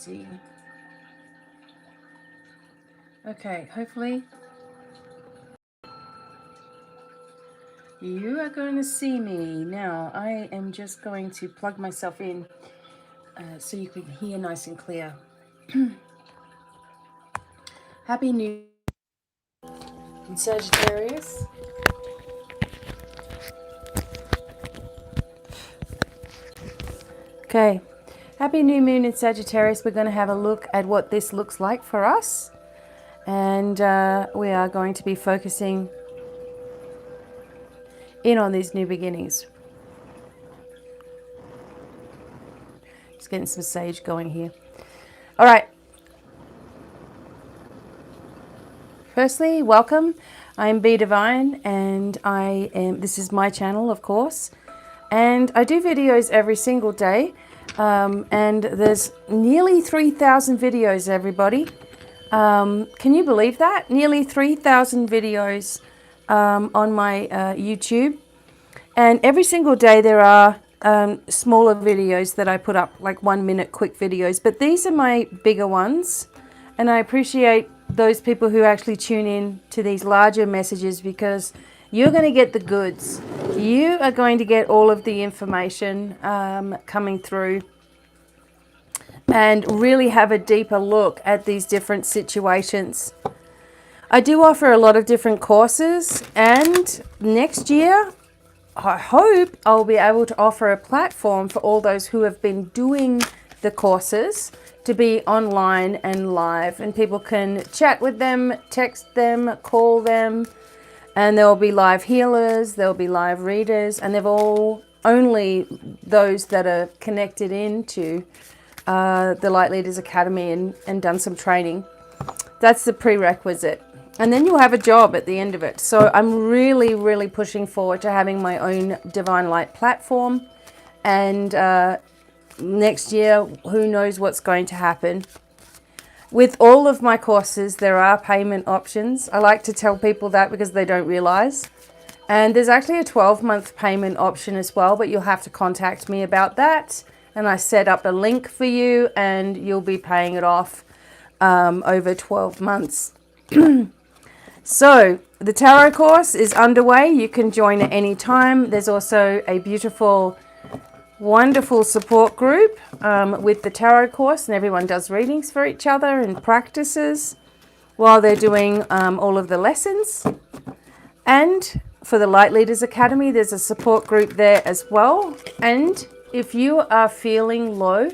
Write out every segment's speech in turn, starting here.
see. Okay, hopefully you are going to see me. Now, I am just going to plug myself in so you can hear nice and clear. Happy New Year in Sagittarius. Okay, happy new moon in Sagittarius. We're going to have a look at what this looks like for us. And we are going to be focusing in on these new beginnings. Just getting some sage going here. All right. Firstly, welcome. I'm BDevine, and this is my channel, of course. And I do videos every single day. And there's nearly 3,000 videos, everybody. Can you believe that? Nearly 3,000 videos on my YouTube. And every single day there are smaller videos that I put up, like 1-minute quick videos. But these are my bigger ones. And I appreciate those people who actually tune in to these larger messages, because you're going to get the goods. You are going to get all of the information coming through and really have a deeper look at these different situations. I do offer a lot of different courses, and next year I hope I'll be able to offer a platform for all those who have been doing the courses to be online and live, and people can chat with them, text them, call them, and there will be live healers, there will be live readers, and they've all only those that are connected into the Light Leaders Academy and done some training. That's the prerequisite. And then you'll have a job at the end of it. So I'm really, really pushing forward to having my own Divine Light platform. And next year, who knows what's going to happen. With all of my courses, there are payment options. I like to tell people that because they don't realize. And there's actually a 12-month payment option as well, but you'll have to contact me about that. And I set up a link for you, and you'll be paying it off over 12 months. So the tarot course is underway. You can join at any time. There's also a beautiful, wonderful support group with the tarot course, and everyone does readings for each other and practices while they're doing all of the lessons. And for the Light Leaders Academy, there's a support group there as well. And if you are feeling low,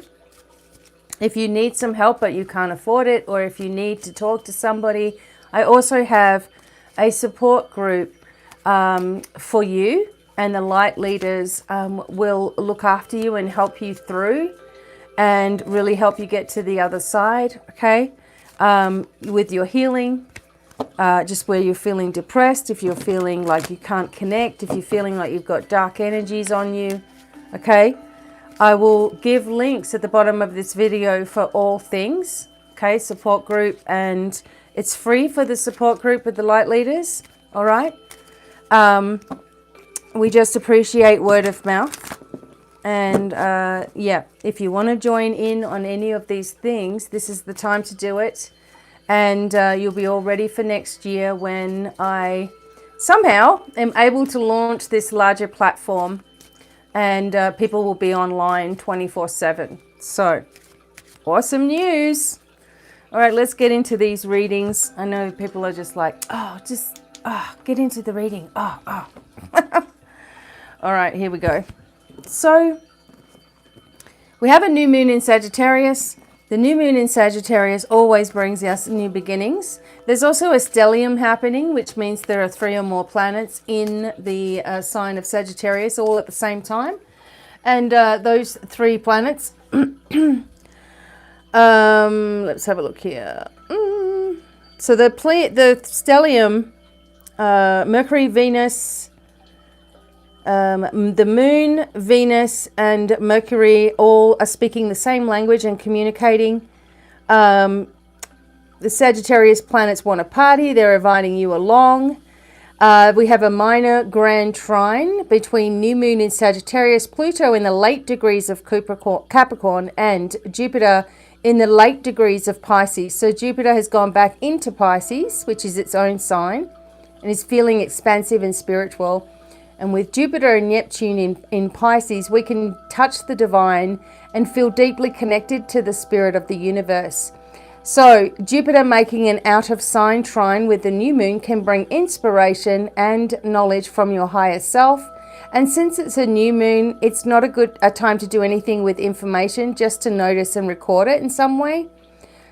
if you need some help but you can't afford it, or if you need to talk to somebody, I also have a support group for you, and the Light Leaders will look after you and help you through and really help you get to the other side, okay? With your healing, just where you're feeling depressed, if you're feeling like you can't connect, if you're feeling like you've got dark energies on you, okay? I will give links at the bottom of this video for all things, okay? Support group, and it's free for the support group with the Light Leaders, all right? We just appreciate word of mouth. And yeah, if you want to join in on any of these things, this is the time to do it. And you'll be all ready for next year when I somehow am able to launch this larger platform, and people will be online 24/7. So, awesome news. All right, let's get into these readings. I know people are just like, get into the reading. All right, here we go. So, we have a new moon in Sagittarius. The new moon in Sagittarius always brings us new beginnings. There's also a stellium happening, which means there are 3 or more planets in the sign of Sagittarius all at the same time. And those 3 planets, let's have a look here. So the stellium, Mercury, Venus, the moon, Venus, and Mercury all are speaking the same language and communicating. The Sagittarius planets want to party. They're inviting you along. We have a minor grand trine between new moon in Sagittarius, Pluto in the late degrees of Capricorn, and Jupiter in the late degrees of Pisces. So Jupiter has gone back into Pisces, which is its own sign, and is feeling expansive and spiritual. And with Jupiter and Neptune in Pisces, we can touch the divine and feel deeply connected to the spirit of the universe. So Jupiter making an out of sign trine with the new moon can bring inspiration and knowledge from your higher self. And since it's a new moon, it's not a time to do anything with information, just to notice and record it in some way.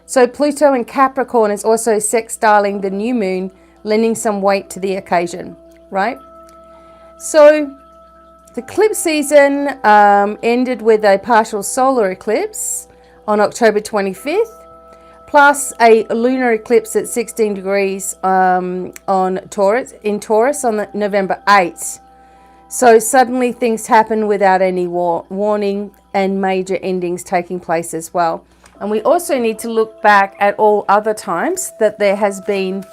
So Pluto in Capricorn is also sextiling the new moon, lending some weight to the occasion, right? So the eclipse season ended with a partial solar eclipse on October 25th. Plus a lunar eclipse at 16 degrees in Taurus on November 8th. So suddenly things happen without any warning, and major endings taking place as well. And we also need to look back at all other times that there has been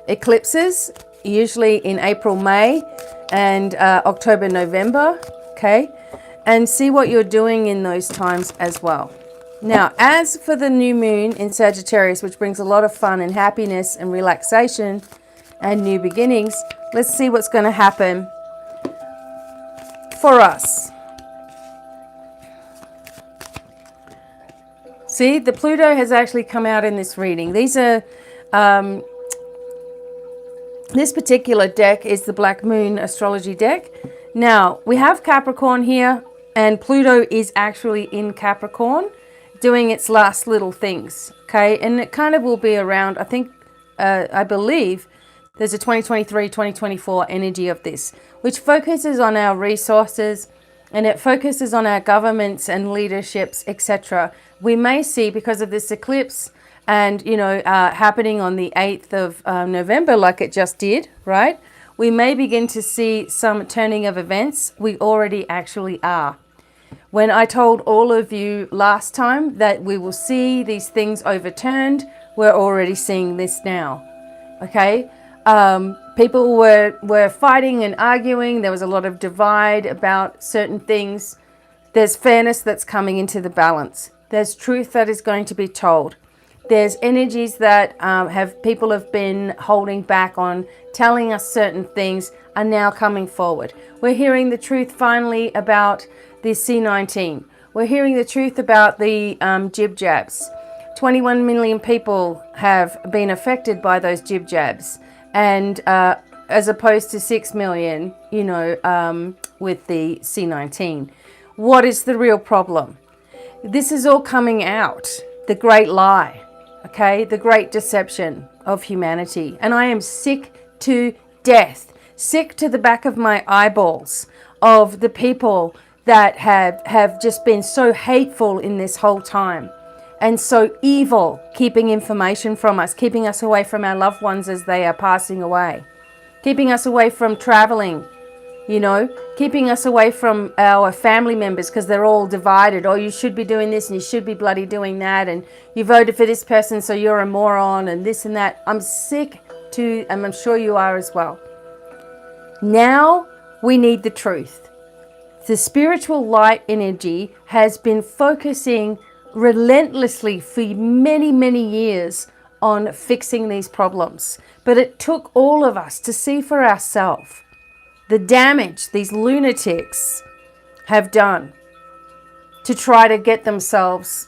eclipses, usually in April, May, and October, November. Okay. And see what you're doing in those times as well. Now, as for the new moon in Sagittarius, which brings a lot of fun and happiness and relaxation and new beginnings, let's see what's going to happen for us. See, the Pluto has actually come out in this reading. These are, this particular deck is the Black Moon astrology deck. Now, we have Capricorn here. And Pluto is actually in Capricorn doing its last little things, okay? And it kind of will be around, I believe, there's a 2023-2024 energy of this, which focuses on our resources, and it focuses on our governments and leaderships, etc. We may see, because of this eclipse and, happening on the 8th of November, like it just did, right? We may begin to see some turning of events. We already actually are. When I told all of you last time that we will see these things overturned, we're already seeing this now. Okay? People were fighting and arguing. There was a lot of divide about certain things. There's fairness that's coming into the balance. There's truth that is going to be told. There's energies that people have been holding back on, telling us certain things, are now coming forward. We're hearing the truth finally about the C-19. We're hearing the truth about the jib jabs. 21 million people have been affected by those jib jabs, and as opposed to 6 million, with the C-19. What is the real problem? This is all coming out. The great lie. Okay, the great deception of humanity. And I am sick to death, sick to the back of my eyeballs of the people that have just been so hateful in this whole time and so evil, keeping information from us, keeping us away from our loved ones as they are passing away, keeping us away from traveling, keeping us away from our family members because they're all divided. Oh, you should be doing this and you should be bloody doing that, and you voted for this person so you're a moron, and this and that. I'm sick to, and I'm sure you are as well. Now we need the truth. The spiritual light energy has been focusing relentlessly for many, many years on fixing these problems. But it took all of us to see for ourselves the damage these lunatics have done to try to get themselves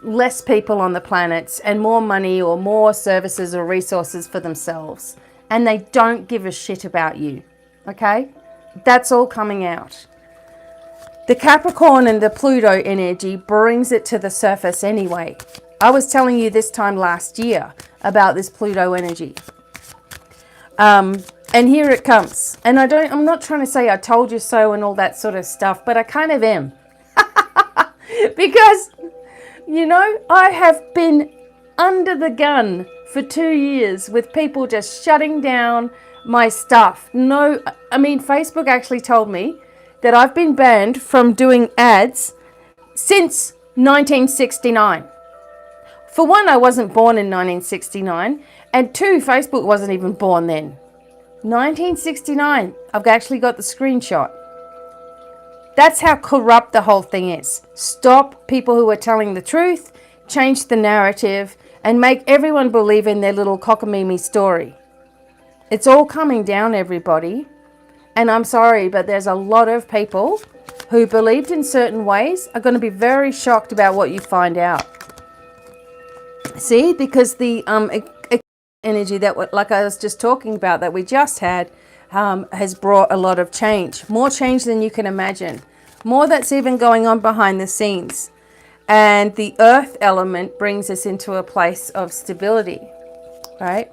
less people on the planet and more money or more services or resources for themselves. And they don't give a shit about you. Okay? That's all coming out. The Capricorn and the Pluto energy brings it to the surface anyway. I was telling you this time last year about this Pluto energy. And here it comes. And I'm not trying to say I told you so and all that sort of stuff, but I kind of am. Because, I have been under the gun for 2 years with people just shutting down my stuff. Facebook actually told me that I've been banned from doing ads since 1969. For one, I wasn't born in 1969, and two, Facebook wasn't even born then. 1969. I've actually got the screenshot. That's how corrupt the whole thing is. Stop people who are telling the truth, change the narrative, and make everyone believe in their little cockamamie story. It's all coming down, everybody. And I'm sorry, but there's a lot of people who believed in certain ways are going to be very shocked about what you find out. See, because the energy that, like I was just talking about, that we just had, has brought a lot of change. More change than you can imagine. More that's even going on behind the scenes. And the earth element brings us into a place of stability, right?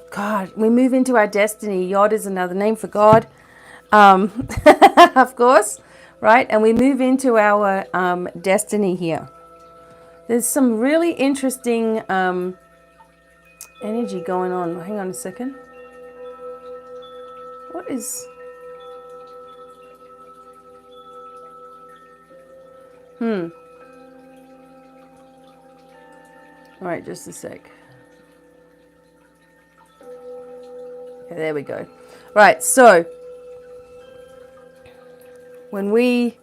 God, we move into our destiny. Yod is another name for God, of course, right? And we move into our destiny here. There's some really interesting energy going on. Hang on a second. What is... All right, just a sec. Okay, there we go. Right, so when we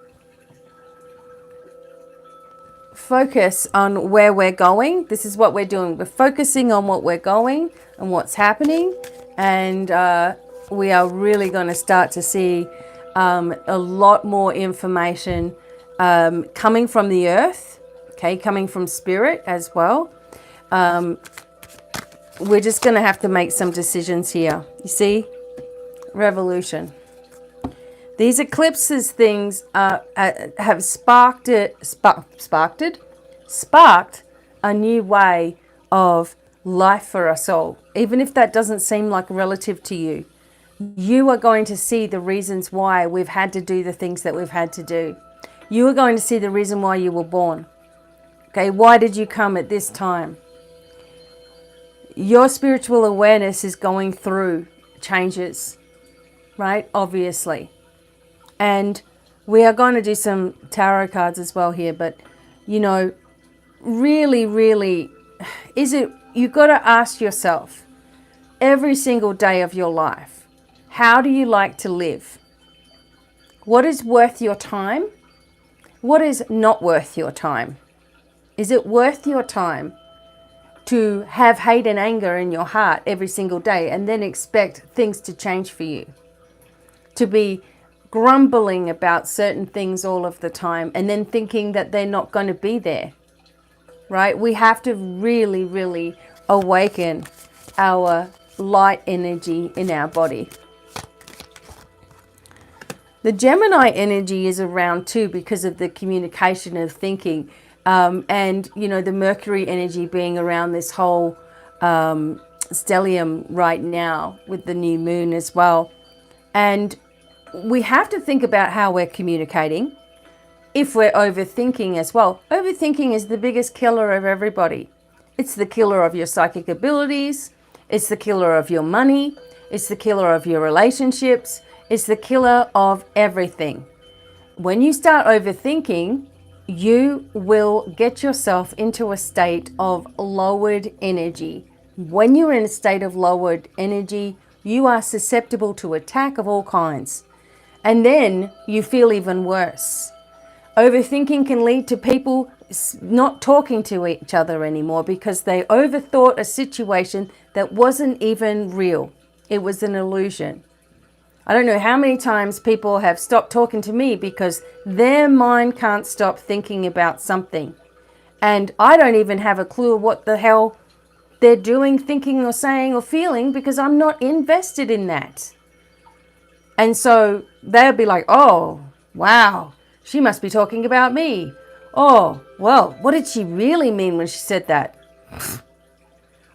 focus on where we're going, this is what we're doing. We're focusing on what we're going and what's happening, and we are really going to start to see a lot more information coming from the earth, okay, coming from spirit as well. We're just going to have to make some decisions here. You see? Revolution. These eclipses things have sparked a new way of life for us all. Even if that doesn't seem like relative to you, you are going to see the reasons why we've had to do the things that we've had to do. You are going to see the reason why you were born. Okay, why did you come at this time? Your spiritual awareness is going through changes, right? Obviously. And we are going to do some tarot cards as well here, but you know, really, really, you've got to ask yourself every single day of your life, how do you like to live? What is worth your time? What is not worth your time? Is it worth your time to have hate and anger in your heart every single day and then expect things to change for you? To be grumbling about certain things all of the time and then thinking that they're not going to be there, right? We have to really, really awaken our light energy in our body. The Gemini energy is around too because of the communication of thinking, and you know, the Mercury energy being around this whole stellium right now with the new moon as well. And we have to think about how we're communicating if we're overthinking as well. Overthinking is the biggest killer of everybody. It's the killer of your psychic abilities. It's the killer of your money. It's the killer of your relationships. It's the killer of everything. When you start overthinking, you will get yourself into a state of lowered energy. When you're in a state of lowered energy, you are susceptible to attack of all kinds. And then you feel even worse. Overthinking can lead to people not talking to each other anymore because they overthought a situation that wasn't even real. It was an illusion. I don't know how many times people have stopped talking to me because their mind can't stop thinking about something. And I don't even have a clue what the hell they're doing, thinking or saying or feeling because I'm not invested in that. And so they'll be like, oh, wow, she must be talking about me. Oh, well, what did she really mean when she said that?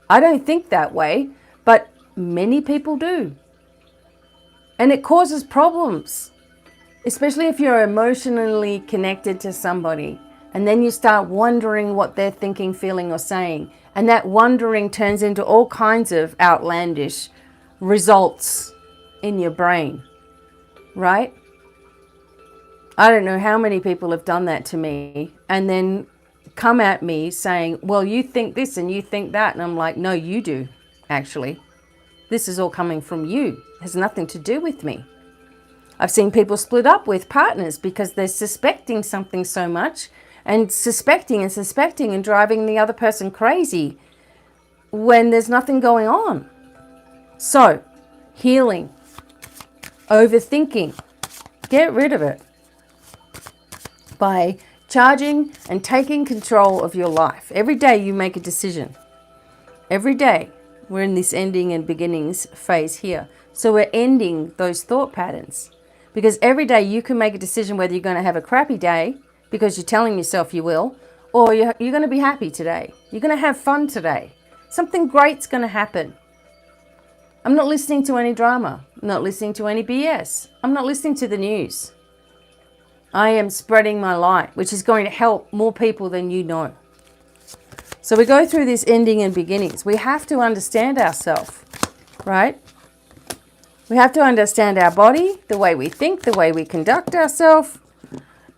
I don't think that way, but many people do. And it causes problems, especially if you're emotionally connected to somebody. And then you start wondering what they're thinking, feeling, or saying. And that wondering turns into all kinds of outlandish results in your brain, right? I don't know how many people have done that to me and then come at me saying, well, you think this and you think that. And I'm like, no, you do, actually. This is all coming from you. It has nothing to do with me. I've seen people split up with partners because they're suspecting something so much, and suspecting and driving the other person crazy when there's nothing going on. So, healing, overthinking, get rid of it by charging and taking control of your life. Every day you make a decision. Every day. We're in this ending and beginnings phase here. So we're ending those thought patterns. Because every day you can make a decision whether you're going to have a crappy day because you're telling yourself you will, or you're going to be happy today. You're going to have fun today. Something great's going to happen. I'm not listening to any drama. I'm not listening to any BS. I'm not listening to the news. I am spreading my light, which is going to help more people than you know. So we go through this ending and beginnings. We have to understand ourselves, right? We have to understand our body, the way we think, the way we conduct ourselves,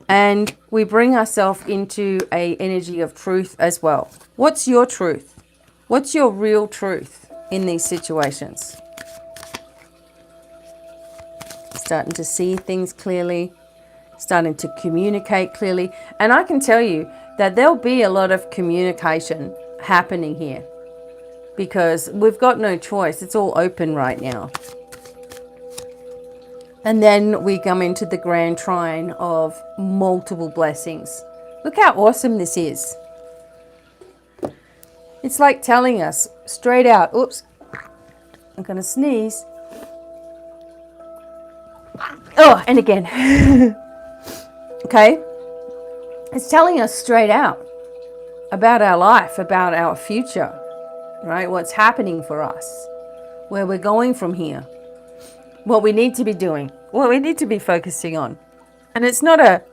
and we bring ourselves into an energy of truth as well. What's your truth? What's your real truth in these situations? Starting to see things clearly, starting to communicate clearly. And I can tell you that there'll be a lot of communication happening here because we've got no choice. It's all open right now. And then we come into the grand trine of multiple blessings. Look how awesome this is. It's like telling us straight out, oops, I'm going to sneeze. Oh, and again. Okay. It's telling us straight out about our life, about our future, right? What's happening for us, where we're going from here. What we need to be doing, what we need to be focusing on. And it's not a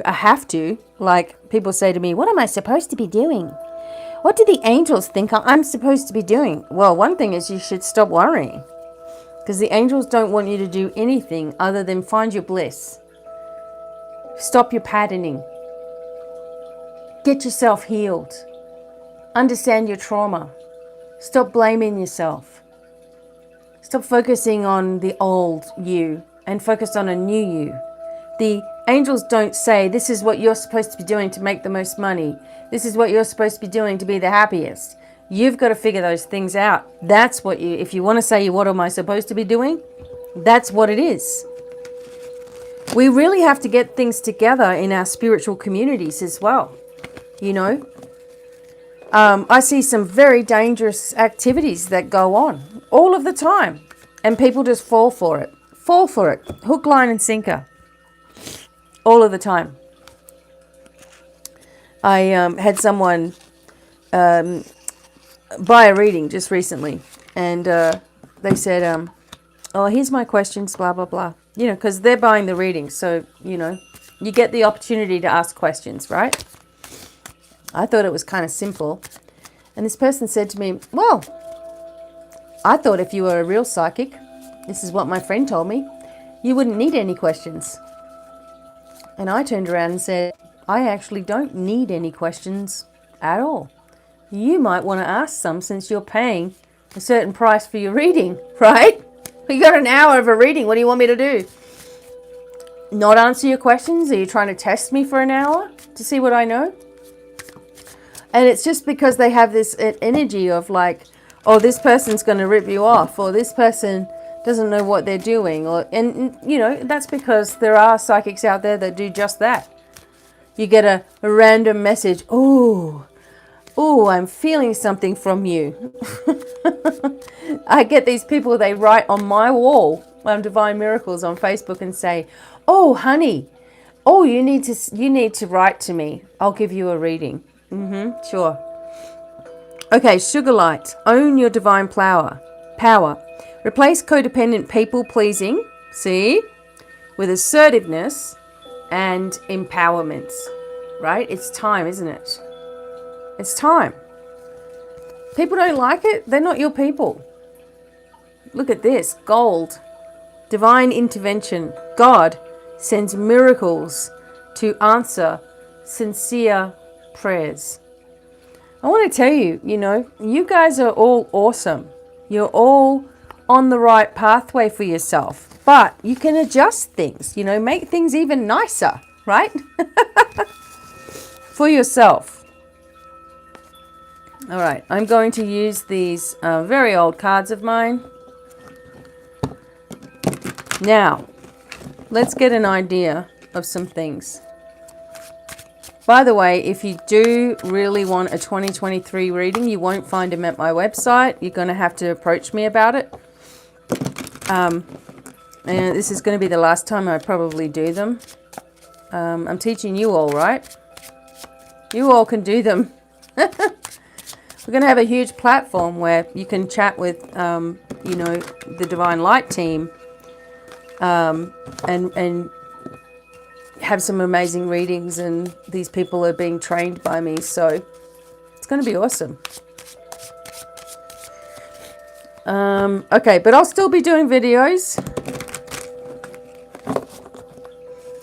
have to, like people say to me, what am I supposed to be doing? What do the angels think I'm supposed to be doing? Well, one thing is you should stop worrying because the angels don't want you to do anything other than find your bliss. Stop your patterning. Get yourself healed. Understand your trauma. Stop blaming yourself. Stop focusing on the old you and focus on a new you. The angels don't say, this is what you're supposed to be doing to make the most money. This is what you're supposed to be doing to be the happiest. You've got to figure those things out. That's what if you want to say, what am I supposed to be doing? That's what it is. We really have to get things together in our spiritual communities as well. I see some very dangerous activities that go on all of the time. And people just fall for it. Fall for it. Hook, line, and sinker. All of the time. I had someone buy a reading just recently. And they said, oh, here's my questions, blah, blah, blah. Because they're buying the reading. So, you get the opportunity to ask questions, right? I thought it was kind of simple. And this person said to me, well, I thought if you were a real psychic, this is what my friend told me, you wouldn't need any questions. And I turned around and said, I actually don't need any questions at all. You might want to ask some since you're paying a certain price for your reading, right? You got an hour of a reading. What do you want me to do? Not answer your questions? Are you trying to test me for an hour to see what I know? And it's just because they have this energy of like, oh, this person's going to rip you off, or this person doesn't know what they're doing. And that's because there are psychics out there that do just that. You get a random message, oh, I'm feeling something from you. I get these people, they write on my wall, Devine Miracles on Facebook and say, oh, honey, oh, you need to write to me. I'll give you a reading. Sure. Okay, sugar light. Own your divine power. Replace codependent people pleasing, with assertiveness and empowerment. Right? It's time, isn't it? It's time. People don't like it. They're not your people. Look at this. Gold. Divine intervention. God sends miracles to answer sincere prayers. I want to tell you, you guys are all awesome. You're all on the right pathway for yourself. But you can adjust things, you know, make things even nicer, right? For yourself. All right, I'm going to use these very old cards of mine. Now, let's get an idea of some things. By the way, if you do really want a 2023 reading, you won't find them at my website. You're going to have to approach me about it. And this is going to be the last time I probably do them. I'm teaching you all, right? You all can do them. We're going to have a huge platform where you can chat with, you know, the Divine Light team and have some amazing readings, and these people are being trained by me, so it's going to be awesome. Okay, but I'll still be doing videos,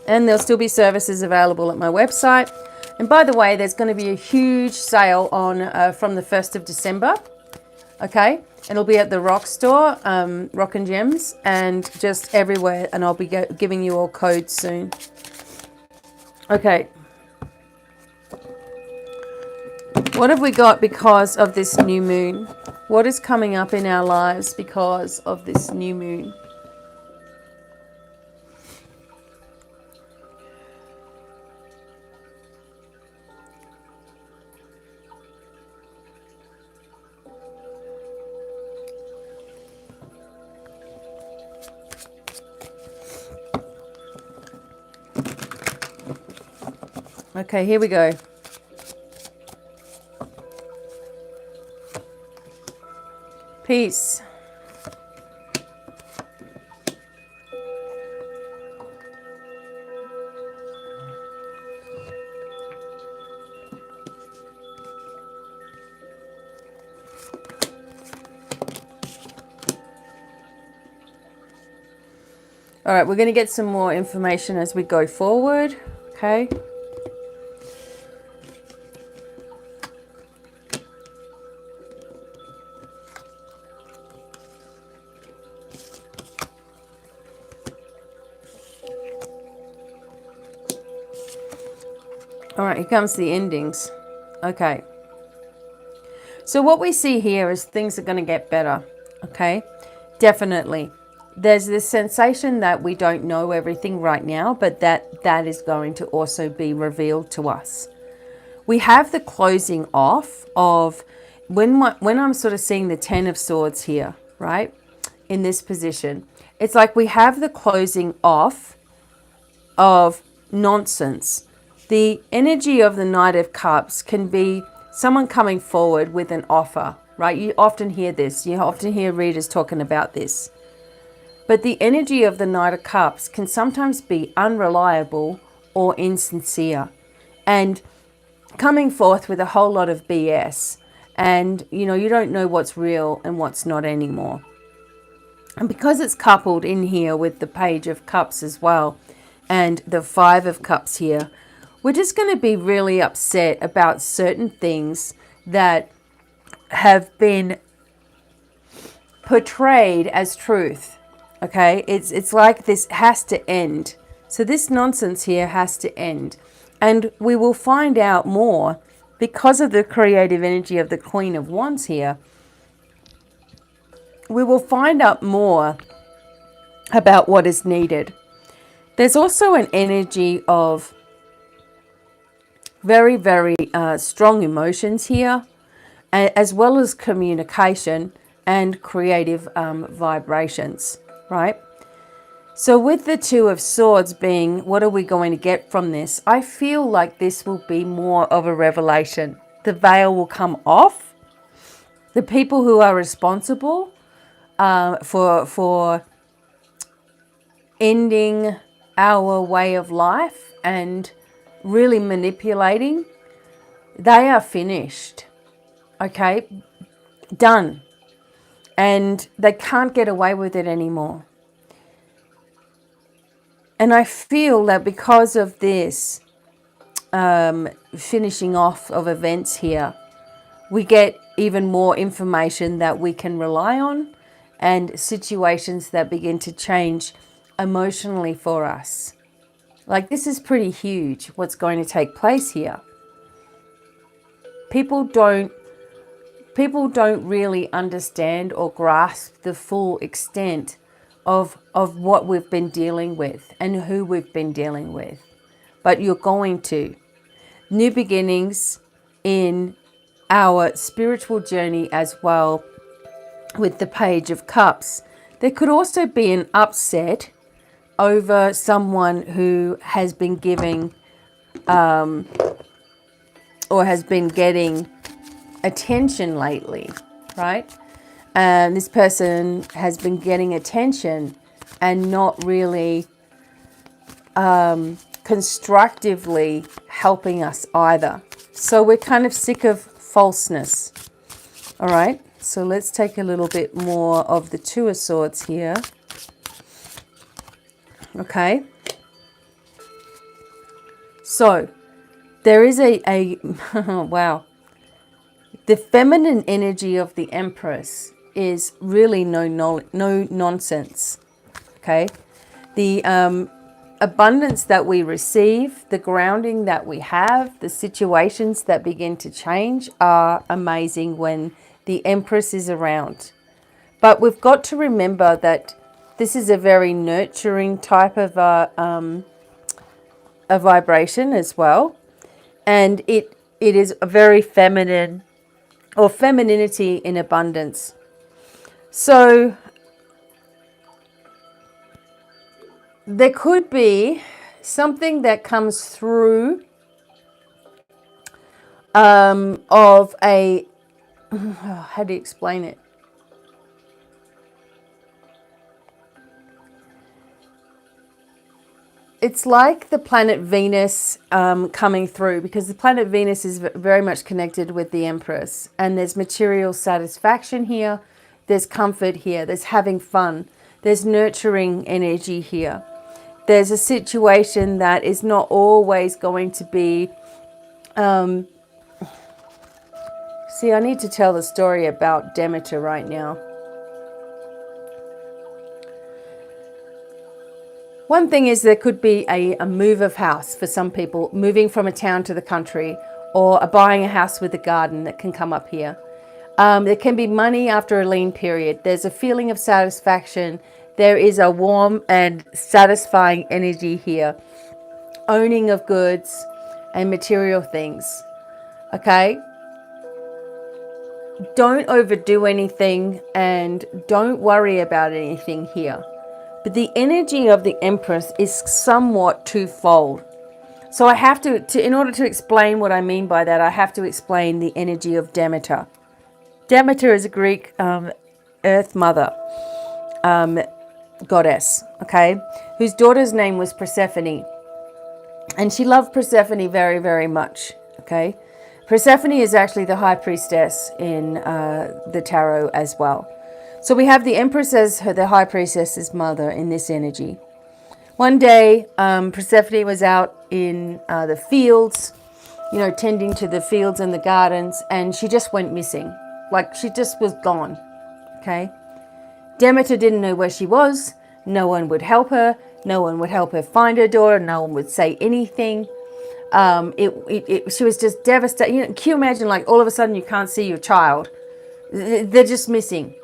and there'll still be services available at my website. And by the way, there's going to be a huge sale on from the 1st of December. Okay, and it'll be at the Rock Store, Rock and Gems, and just everywhere, and I'll be giving you all codes soon. Okay, what have we got because of this new moon? What is coming up in our lives because of this new moon? Okay, here we go. Peace. All right, we're going to get some more information as we go forward. Okay. All right, here comes the endings. Okay. So what we see here is things are going to get better. Okay. Definitely. There's this sensation that we don't know everything right now, but that is going to also be revealed to us. We have the closing off of when I'm sort of seeing the 10 of Swords here, right? In this position. It's like we have the closing off of nonsense. The energy of the Knight of Cups can be someone coming forward with an offer, right? You often hear this. You often hear readers talking about this. But the energy of the Knight of Cups can sometimes be unreliable or insincere and coming forth with a whole lot of BS. And, you know, you don't know what's real and what's not anymore. And because it's coupled in here with the Page of Cups as well and the 5 of Cups here, we're just going to be really upset about certain things that have been portrayed as truth. Okay, it's like this has to end. So this nonsense here has to end. And we will find out more because of the creative energy of the Queen of Wands here. We will find out more about what is needed. There's also an energy of very, very strong emotions here, as well as communication and creative vibrations, right? So with the 2 of Swords being, what are we going to get from this? I feel like this will be more of a revelation. The veil will come off. The people who are responsible for ending our way of life and really manipulating, they are finished. Okay, done. And they can't get away with it anymore. And I feel that because of this finishing off of events here, we get even more information that we can rely on and situations that begin to change emotionally for us. Like, this is pretty huge, what's going to take place here. People don't really understand or grasp the full extent of what we've been dealing with and who we've been dealing with. But you're going to. New beginnings in our spiritual journey as well, with the Page of Cups. There could also be an upset over someone who has been giving or has been getting attention lately, right? And this person has been getting attention and not really constructively helping us either. So we're kind of sick of falseness. All right, so let's take a little bit more of the Two of Swords here. Okay. So there is a wow. The feminine energy of the Empress is really no nonsense. Okay. The abundance that we receive, the grounding that we have, the situations that begin to change are amazing when the Empress is around. But we've got to remember that this is a very nurturing type of a vibration as well. And it is a very feminine, or femininity in abundance. So there could be something that comes through of a, how do you explain it? It's like the planet Venus coming through, because the planet Venus is very much connected with the Empress. And there's material satisfaction here. There's comfort here. There's having fun. There's nurturing energy here. There's a situation that is not always going to be... See, I need to tell the story about Demeter right now. One thing is there could be a move of house for some people, moving from a town to the country, or buying a house with a garden that can come up here. There can be money after a lean period. There's a feeling of satisfaction. There is a warm and satisfying energy here. Owning of goods and material things. Okay? Don't overdo anything and don't worry about anything here. But the energy of the Empress is somewhat twofold. So I have to, in order to explain what I mean by that, I have to explain the energy of Demeter. Demeter is a Greek earth mother goddess, okay, whose daughter's name was Persephone. And she loved Persephone very, very much, okay. Persephone is actually the high priestess in the tarot as well. So we have the Empress as the high priestess's mother in this energy. One day, Persephone was out in the fields, you know, tending to the fields and the gardens, and she just went missing. Like, she just was gone, okay? Demeter didn't know where she was. No one would help her. No one would help her find her daughter. No one would say anything. She was just devastated. You know, can you imagine, like, all of a sudden you can't see your child? They're just missing.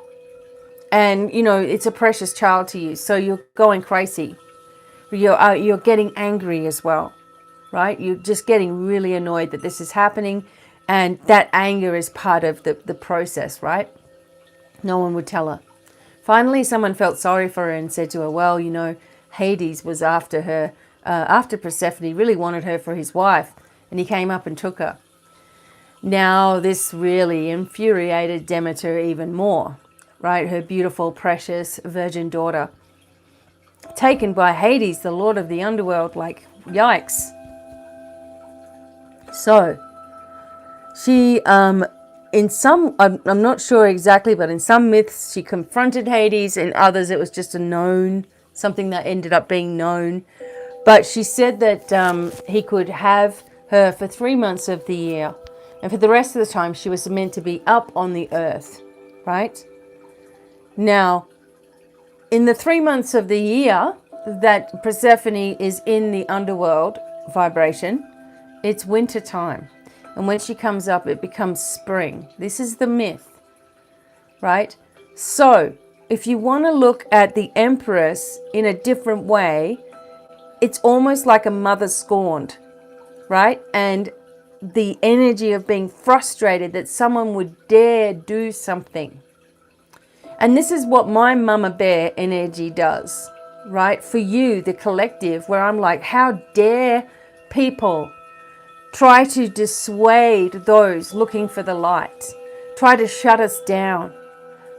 And, you know, it's a precious child to you. So you're going crazy. You're getting angry as well, right? You're just getting really annoyed that this is happening. And that anger is part of the process, right? No one would tell her. Finally, someone felt sorry for her and said to her, well, you know, Hades was after her, after Persephone, really wanted her for his wife. And he came up and took her. Now, this really infuriated Demeter even more, right? Her beautiful, precious virgin daughter. Taken by Hades, the lord of the underworld, like, yikes. So, she, in some, I'm not sure exactly, but in some myths, she confronted Hades. In others, it was just something that ended up being known. But she said that he could have her for 3 months of the year. And for the rest of the time, she was meant to be up on the earth, right? Now, in the 3 months of the year that Persephone is in the underworld vibration, it's winter time. And when she comes up, it becomes spring. This is the myth, right? So if you want to look at the Empress in a different way, it's almost like a mother scorned, right? And the energy of being frustrated that someone would dare do something. And this is what my mama bear energy does, right? For you, the collective, where I'm like, how dare people try to dissuade those looking for the light, try to shut us down,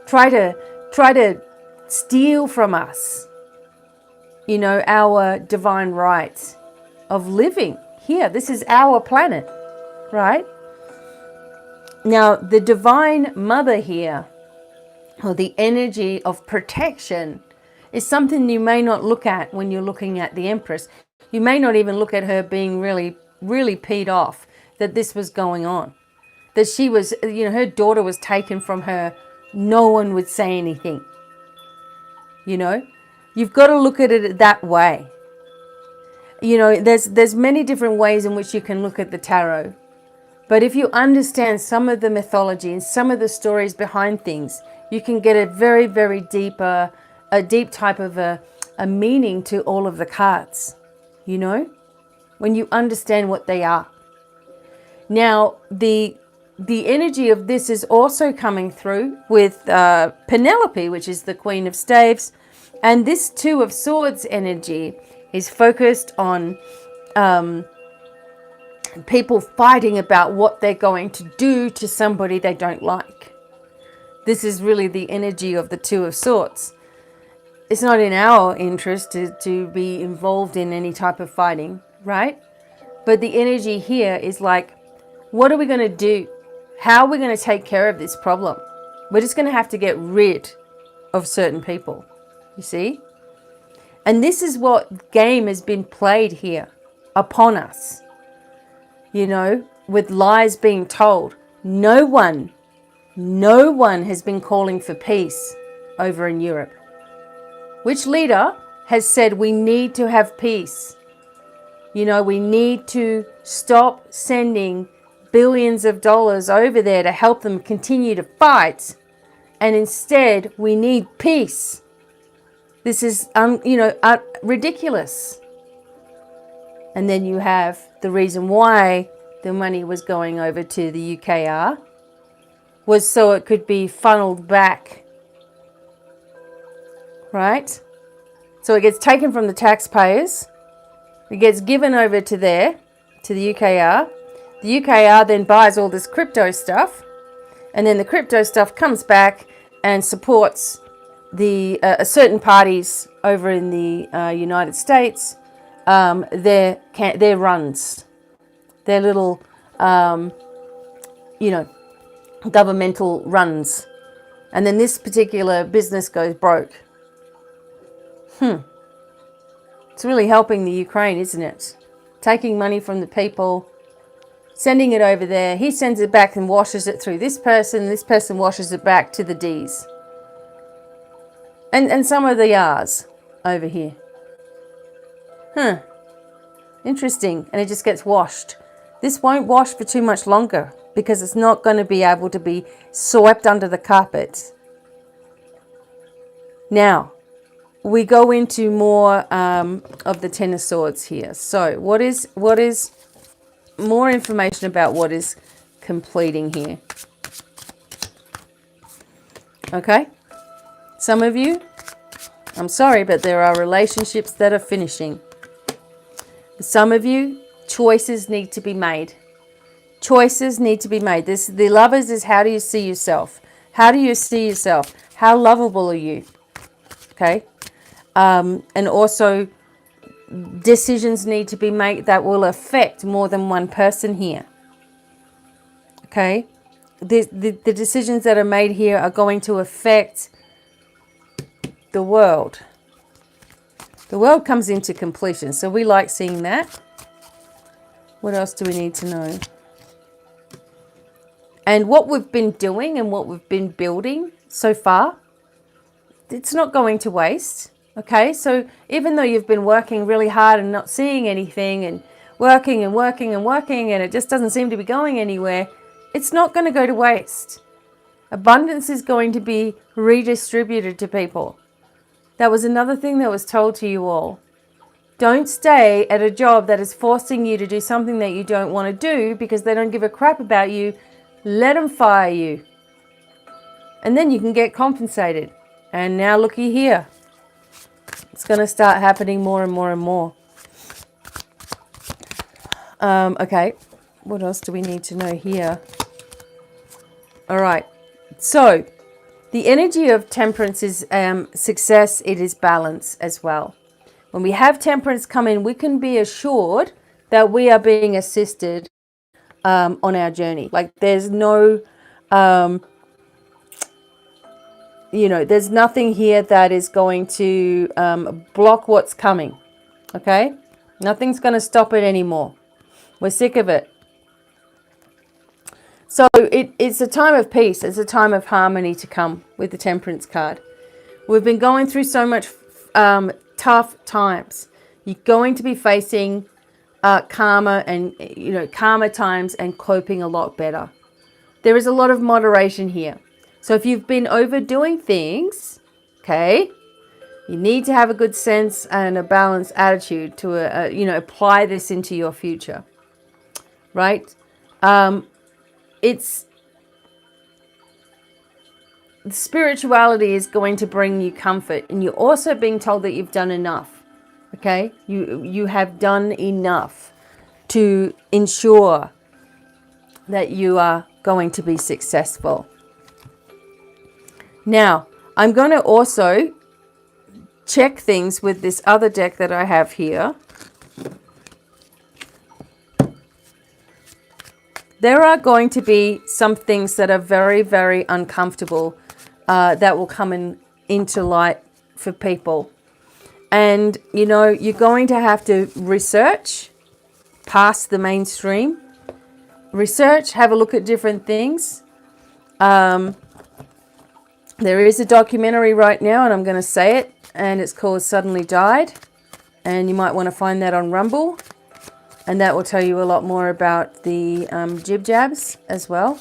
try to steal from us, you know, our divine right of living here. This is our planet, right? Now, the divine mother here, or the energy of protection, is something you may not look at when you're looking at the Empress. You may not even look at her being really peed off that this was going on. That she was, you know, her daughter was taken from her. No one would say anything. You know, you've got to look at it that way. You know, there's many different ways in which you can look at the tarot. But if you understand some of the mythology and some of the stories behind things, you can get a very, very deep type of a meaning to all of the cards, you know, when you understand what they are. Now, the energy of this is also coming through with Penelope, which is the Queen of Staves. And this Two of Swords energy is focused on people fighting about what they're going to do to somebody they don't like. This is really the energy of the Two of Swords. It's not in our interest to be involved in any type of fighting, right? But the energy here is like, what are we going to do? How are we going to take care of this problem? We're just going to have to get rid of certain people, you see? And this is what game has been played here upon us, you know, with lies being told. No one has been calling for peace over in Europe. Which leader has said we need to have peace? You know, we need to stop sending billions of dollars over there to help them continue to fight. And instead, we need peace. This is, ridiculous. And then you have the reason why the money was going over to the UKR was so it could be funneled back, right? So it gets taken from the taxpayers, it gets given over to there, to the UKR. The UKR then buys all this crypto stuff, and then the crypto stuff comes back and supports the certain parties over in the United States, their runs, their little, governmental runs. And then this particular business goes broke. It's really helping the Ukraine, isn't it? Taking money from the people, sending it over there. He sends it back and washes it through this person washes it back to the Ds. And some of the R's over here. Interesting. And it just gets washed. This won't wash for too much longer because it's not going to be able to be swept under the carpet. Now, we go into more of the Ten of Swords here. So what is more information about what is completing here? Okay. Some of you, I'm sorry, but there are relationships that are finishing. Some of you, choices need to be made. Choices need to be made. The Lovers is, how do you see yourself? How do you see yourself? How lovable are you? Okay. And also, decisions need to be made that will affect more than one person here. Okay. The decisions that are made here are going to affect the world. The world comes into completion, so we like seeing that. What else do we need to know? And what we've been doing and what we've been building so far, it's not going to waste. Okay, so even though you've been working really hard and not seeing anything, and working and working and working, and it just doesn't seem to be going anywhere, it's not going to go to waste. Abundance is going to be redistributed to people. That was another thing that was told to you all. Don't stay at a job that is forcing you to do something that you don't want to do because they don't give a crap about you. Let them fire you. And then you can get compensated. And now looky here. It's going to start happening more and more and more. Okay, what else do we need to know here? All right, so the energy of temperance is success. It is balance as well. When we have temperance come in, we can be assured that we are being assisted on our journey. Like there's no, there's nothing here that is going to block what's coming. Okay? Nothing's going to stop it anymore. We're sick of it. So it's a time of peace. It's a time of harmony to come with the Temperance card. We've been going through so much tough times. You're going to be facing karma and karma times and coping a lot better. There is a lot of moderation here. So if you've been overdoing things, okay, you need to have a good sense and a balanced attitude to apply this into your future, right? Spirituality is going to bring you comfort, and you're also being told that you've done enough. Okay, you have done enough to ensure that you are going to be successful. Now, I'm going to also check things with this other deck that I have here. There are going to be some things that are very, very uncomfortable that will come into light for people. And, you're going to have to research past the mainstream. Research, have a look at different things. There is a documentary right now, and I'm going to say it, and it's called Suddenly Died. And you might want to find that on Rumble. And that will tell you a lot more about the jib jabs as well.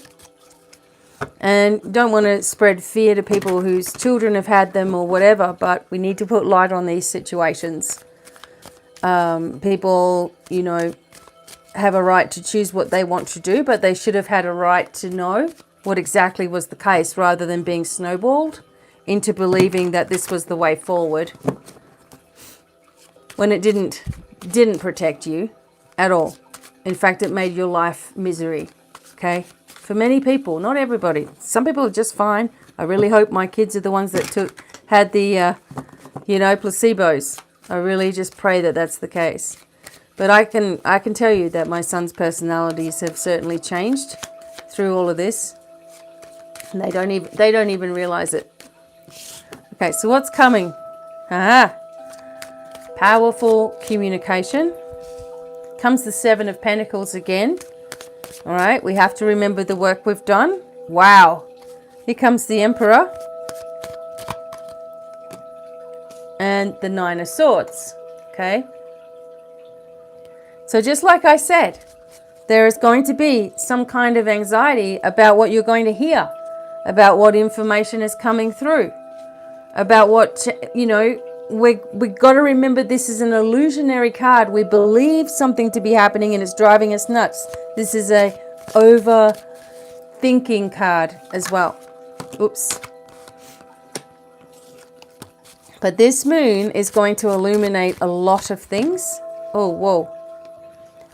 And don't want to spread fear to people whose children have had them or whatever, but we need to put light on these situations. People, have a right to choose what they want to do, but they should have had a right to know what exactly was the case rather than being snowballed into believing that this was the way forward when it didn't protect you at all. In fact, it made your life misery. Okay? For many people, not everybody. Some people are just fine. I really hope my kids are the ones that had the placebos. I really just pray that that's the case. But I can tell you that my son's personalities have certainly changed through all of this. And they don't even realize it. Okay, so what's coming? Powerful communication. Comes the Seven of Pentacles again. All right, we have to remember the work we've done. Wow. Here comes the Emperor. And the Nine of Swords. Okay. So just like I said, there is going to be some kind of anxiety about what you're going to hear, about what information is coming through, about what, we've got to remember this is an illusionary card. We believe something to be happening and it's driving us nuts. This is a overthinking card as well. Oops. But this moon is going to illuminate a lot of things. Oh, whoa.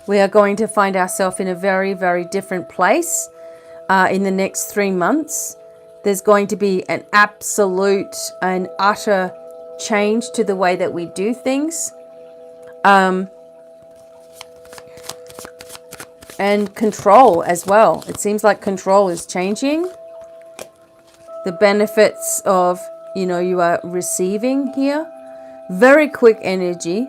We are going to find ourselves in a very, very different place in the next 3 months. There's going to be an absolute and utter change to the way that we do things. And control as well. It seems like control is changing. The benefits of, you are receiving here. Very quick energy.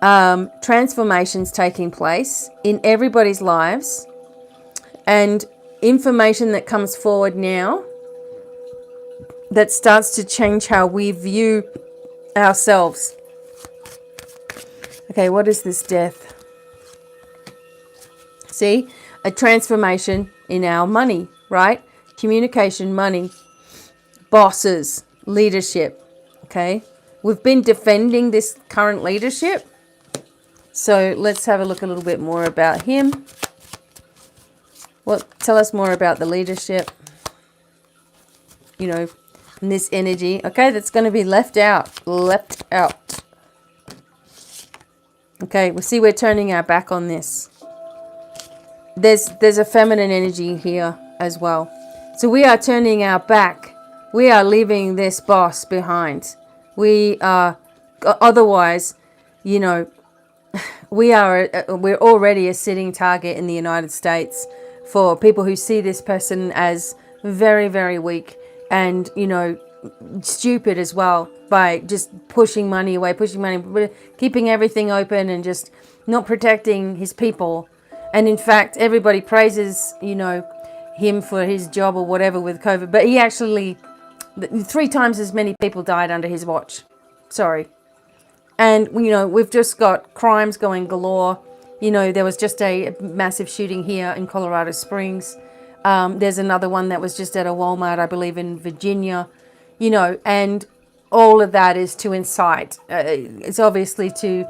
Transformations taking place in everybody's lives. And information that comes forward now that starts to change how we view ourselves. Okay, what is this death? See, a transformation in our money, right? Communication, money, bosses, leadership, okay? We've been defending this current leadership. So let's have a look a little bit more about him. Tell us more about the leadership, you know, and this energy. Okay, that's going to be left out. Okay, we see we're turning our back on this. There's a feminine energy here as well. So we are turning our back. We are leaving this boss behind. We are, otherwise, you know, we're already a sitting target in the United States for people who see this person as very, very weak and, you know, stupid as well, by just pushing money away, keeping everything open and just not protecting his people. And in fact, everybody praises, you know, him for his job or whatever with COVID, but he actually, 3 times as many people died under his watch. Sorry. And, you know, we've just got crimes going galore. You know, there was just a massive shooting here in Colorado Springs. There's another one that was just at a Walmart, I believe, in Virginia. You know, and all of that is to incite. It's obviously to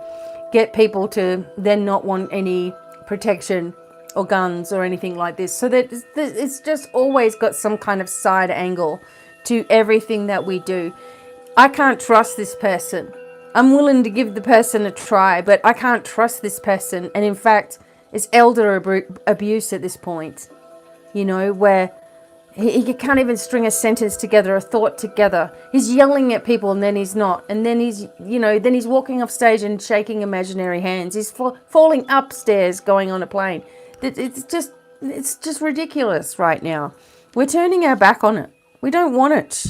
get people to then not want any protection or guns or anything like this. So that it's just always got some kind of side angle to everything that we do. I can't trust this person. I'm willing to give the person a try, but I can't trust this person. And in fact, it's elder abuse at this point, you know, where he can't even string a sentence together, a thought together. He's yelling at people and then he's not. And then he's, you know, then he's walking off stage and shaking imaginary hands. He's falling upstairs going on a plane. It's just ridiculous right now. We're turning our back on it. We don't want it.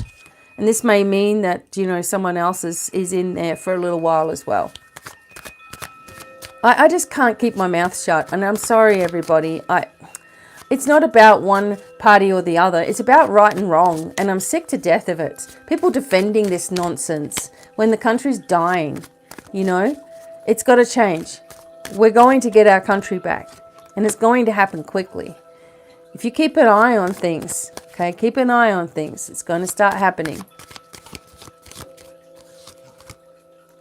And this may mean that, you know, someone else is in there for a little while as well. I just can't keep my mouth shut. And I'm sorry, everybody. It's not about one party or the other. It's about right and wrong. And I'm sick to death of it. People defending this nonsense when the country's dying, you know. It's got to change. We're going to get our country back. And it's going to happen quickly. If you keep an eye on things, okay, keep an eye on things, it's going to start happening.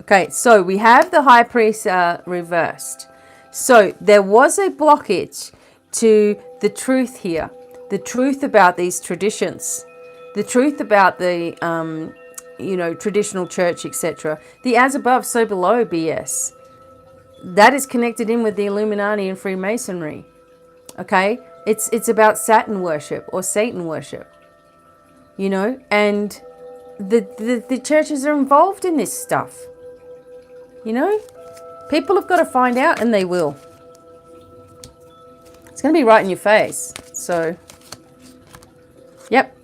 Okay, so we have the High Priest reversed. So there was a blockage to the truth here, the truth about these traditions, the truth about the, you know, traditional church, etc. The as above, so below BS. That is connected in with the Illuminati and Freemasonry. Okay, it's about Saturn worship or Satan worship, you know, and the churches are involved in this stuff. You know, people have got to find out, and they will. It's going to be right in your face. So, yep,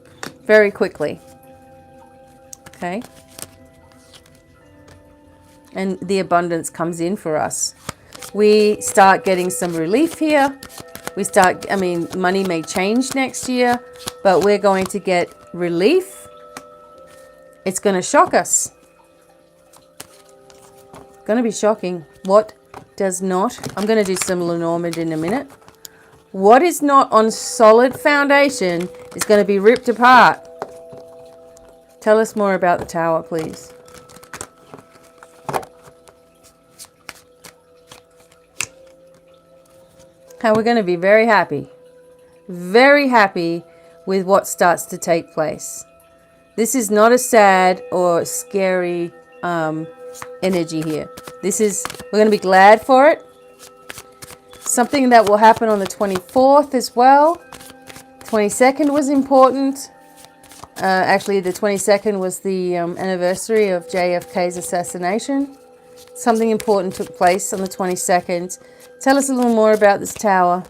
very quickly. Okay. And the abundance comes in for us. We start getting some relief here. Money may change next year, but we're going to get relief. It's going to shock us. Going to be shocking. What does not? I'm going to do some Lenormand in a minute. What is not on solid foundation is going to be ripped apart. Tell us more about the Tower, please. How we're going to be very happy with what starts to take place. This is not a sad or scary energy here. We're going to be glad for it. Something that will happen on the 24th as well. 22nd was important. Actually, the 22nd was the anniversary of JFK's assassination. Something important took place on the 22nd. Tell us a little more about this Tower.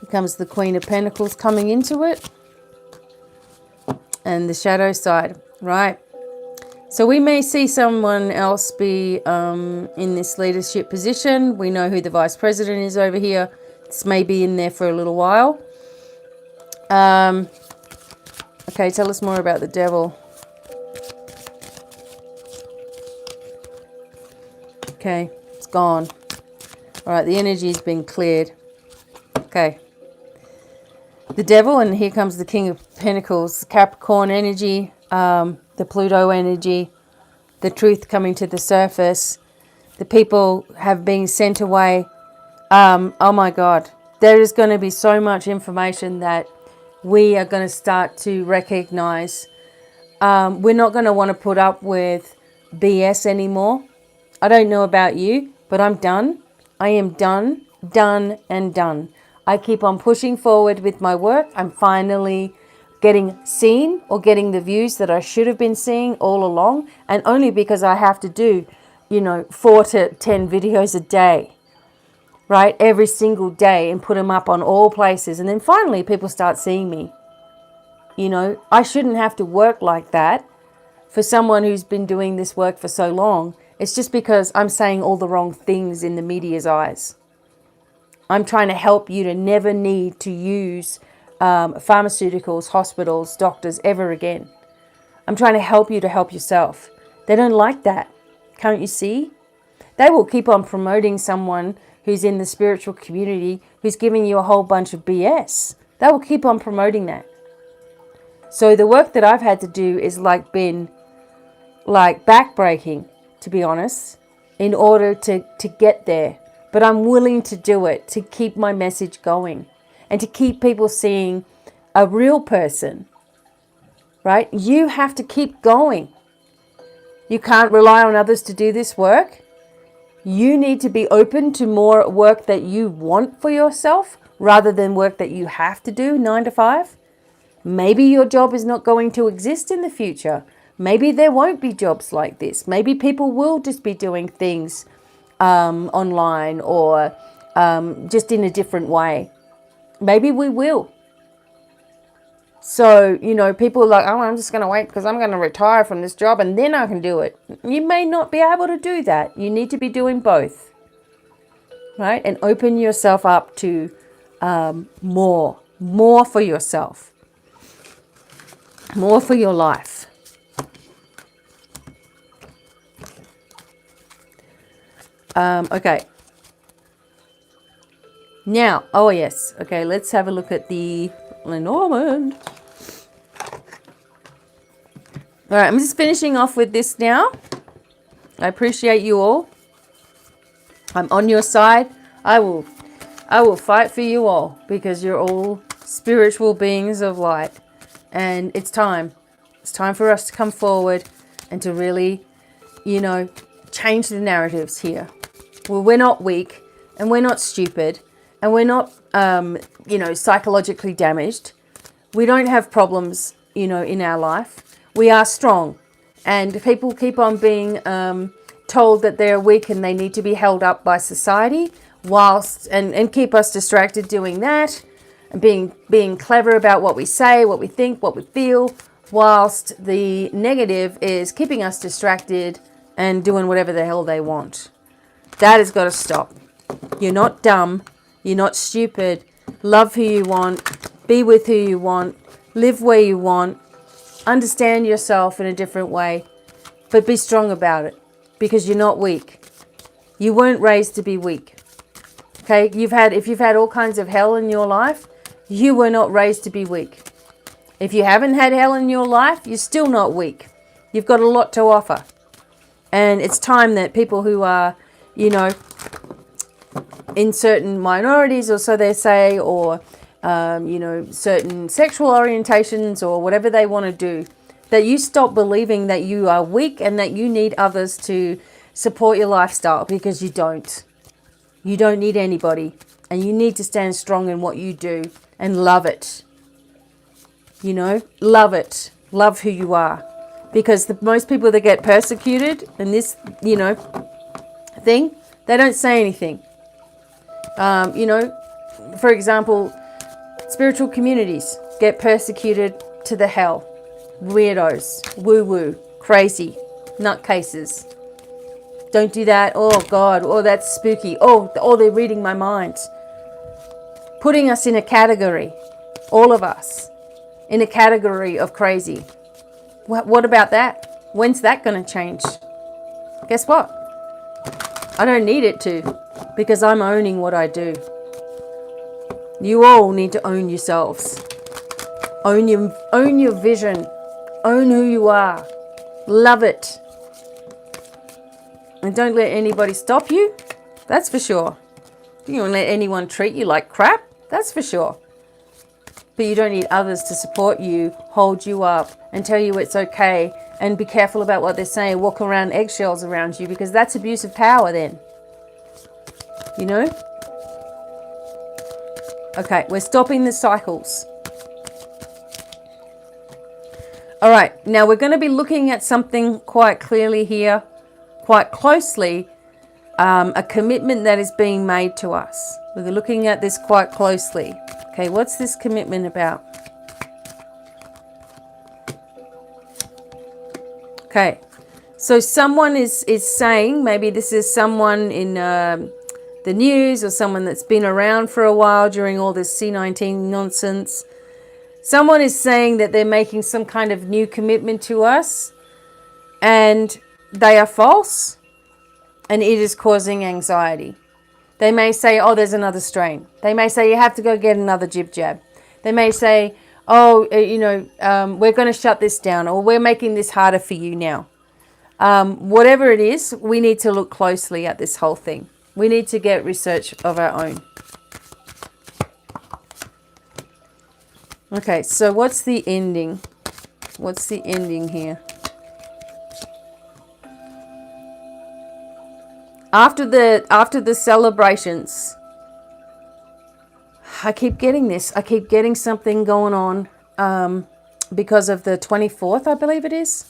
Here comes the Queen of Pentacles coming into it. And the shadow side, right? So we may see someone else be in this leadership position. We know who the Vice President is over here. This may be in there for a little while. Okay, tell us more about the devil. Okay, it's gone. All right, the energy's been cleared. Okay. The devil, and here comes the King of Pentacles, Capricorn energy, the Pluto energy, the truth coming to the surface. The people have been sent away. Oh my God. There is going to be so much information that we are going to start to recognize. We're not going to want to put up with BS anymore. I don't know about you, but I'm done. I am done, done, and done. I keep on pushing forward with my work. I'm finally getting seen or getting the views that I should have been seeing all along. And only because I have to do, 4 to 10 videos a day, right? Every single day, and put them up on all places. And then finally people start seeing me. I shouldn't have to work like that for someone who's been doing this work for so long. It's just because I'm saying all the wrong things in the media's eyes. I'm trying to help you to never need to use pharmaceuticals, hospitals, doctors ever again. I'm trying to help you to help yourself. They don't like that. Can't you see? They will keep on promoting someone who's in the spiritual community who's giving you a whole bunch of BS. They will keep on promoting that. So the work that I've had to do is been backbreaking, to be honest, in order to get there. But I'm willing to do it, to keep my message going and to keep people seeing a real person, right? You have to keep going. You can't rely on others to do this work. You need to be open to more work that you want for yourself rather than work that you have to do 9 to 5. Maybe your job is not going to exist in the future. Maybe there won't be jobs like this. Maybe people will just be doing things online or just in a different way. Maybe we will. So, people are like, oh, I'm just going to wait because I'm going to retire from this job and then I can do it. You may not be able to do that. You need to be doing both, right? And open yourself up to more for yourself, more for your life. Okay. Now, oh yes. Okay, let's have a look at the Lenormand. All right, I'm just finishing off with this now. I appreciate you all. I'm on your side. I will fight for you all because you're all spiritual beings of light. And it's time. It's time for us to come forward and to really, change the narratives here. Well, we're not weak and we're not stupid and we're not, psychologically damaged. We don't have problems, in our life. We are strong. And people keep on being told that they're weak and they need to be held up by society and keep us distracted doing that and being clever about what we say, what we think, what we feel, whilst the negative is keeping us distracted and doing whatever the hell they want. That has got to stop. You're not dumb. You're not stupid. Love who you want. Be with who you want. Live where you want. Understand yourself in a different way. But be strong about it because you're not weak. You weren't raised to be weak. Okay? If you've had all kinds of hell in your life, you were not raised to be weak. If you haven't had hell in your life, you're still not weak. You've got a lot to offer. And it's time that people who are, in certain minorities, or so they say, or, certain sexual orientations or whatever they want to do, that you stop believing that you are weak and that you need others to support your lifestyle, because you don't. You don't need anybody. And you need to stand strong in what you do and love it. Love it. Love who you are. Because most people that get persecuted in this, thing, they don't say anything. For example, spiritual communities get persecuted to the hell. Weirdos, woo-woo, crazy, nutcases. Don't do that. Oh, God. Oh, that's spooky. Oh, they're reading my mind. Putting us in a category. All of us. in a category of crazy. What about that? When's that going to change? Guess what? I don't need it to, because I'm owning what I do. You all need to own yourselves. Own your vision. Own who you are. Love it. And don't let anybody stop you. That's for sure. You don't let anyone treat you like crap. That's for sure. But you don't need others to support you, hold you up, and tell you it's okay. And be careful about what they're saying. Walk around eggshells around you, because that's abuse of power then. You know? Okay, we're stopping the cycles. All right, now we're going to be looking at something quite clearly here, quite closely, a commitment that is being made to us. We're looking at this quite closely. Okay, what's this commitment about? Okay, so someone is saying, maybe this is someone in the news or someone that's been around for a while during all this C19 nonsense. Someone is saying that they're making some kind of new commitment to us and they are false and it is causing anxiety. They may say, oh, there's another strain. They may say, you have to go get another jib jab. They may say, oh, we're going to shut this down, or we're making this harder for you now. Whatever it is, we need to look closely at this whole thing. We need to get research of our own. Okay, so what's the ending? What's the ending here? After the celebrations, I keep getting this. I keep getting something going on because of the 24th, I believe it is.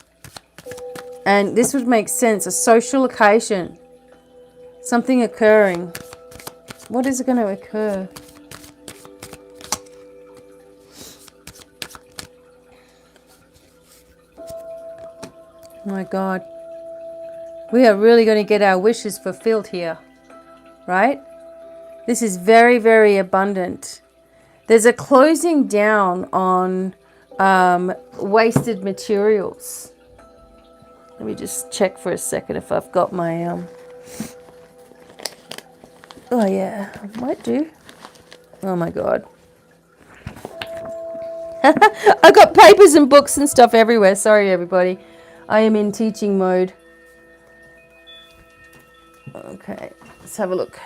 And this would make sense. A social occasion. Something occurring. What is going to occur? Oh my God. We are really going to get our wishes fulfilled here. Right? This is very, very abundant. There's a closing down on wasted materials. Let me just check for a second if I've got my... Oh yeah, I might do. Oh my God. I've got papers and books and stuff everywhere. Sorry, everybody. I am in teaching mode. Okay, let's have a look.